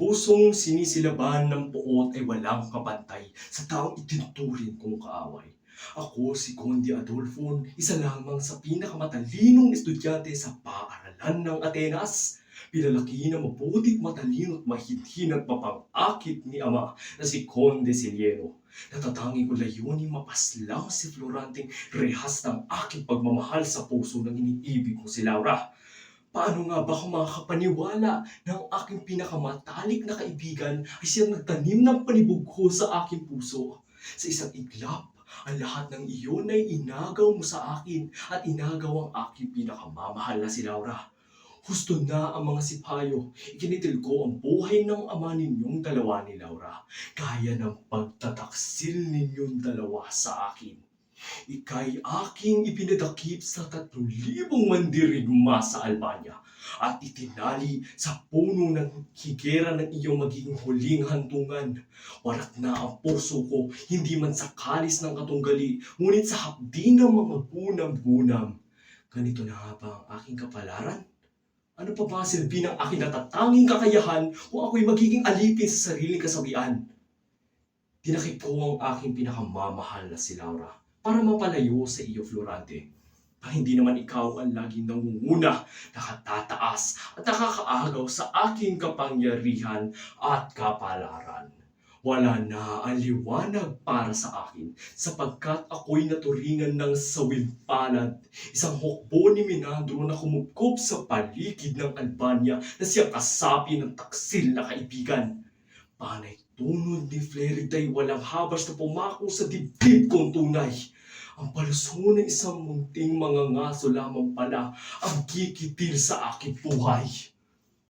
pusong sinisilaban ng puot ay walang kapantay sa taong itinuturing kong kaaway. Ako si Conde Adolfo, isa lamang sa pinakamatalinong estudyante sa paaralan ng Atenas. Pinalaki na mabutit matalino at mahinhin at mapang-akit ni Ama na si Conde Siliero. Natatanging ko layunin mapaslang si Floranteng rehas ng aking pagmamahal sa puso ng iniibig ko si Laura. Paano nga ba ako makakapaniwala na ang aking pinakamatalik na kaibigan ay siyang nagtanim ng panibugho sa aking puso? Sa isang iglap, ang lahat ng iyon ay inagaw mo sa akin at inagaw ang aking pinakamamahal na si Laura. Husto na ang mga sipayo, ikinitil ko ang buhay ng ama ninyong dalawa ni Laura, gaya ng pagtataksil ninyong dalawa sa akin. Ika'y aking ipinadakip sa 3,000 mandirigma sa Albania at itinali sa puno ng higera ng iyong magiging huling hantungan. Warak na ang puso ko, hindi man sa kalis ng katunggali, ngunit sa hapdi ng mga gunam-gunam. Ganito na nga ba ang aking kapalaran? Ano pa ba ang silbi ng aking natatanging kakayahan kung ako'y magiging alipin sa sariling kasawian? Tinakip ko ang aking pinakamamahal na si Laura para mapalayo sa iyo, Florante. Hindi naman ikaw ang laging nangunguna, nakatataas at nakakaagaw sa aking kapangyarihan at kapalaran. Wala na ang liwanag para sa akin sapagkat ako'y naturingan ng sawilpalad, isang hukbo ni Minandro na kumupkop sa paligid ng Albania na siyang kasapi ng taksil na kaibigan. Panay tunod ni Fleriday walang habas na pumako sa dibdib kong tunay. Ang paluso ng isang munting mga ngaso lamang pala ang kikitil sa aking buhay.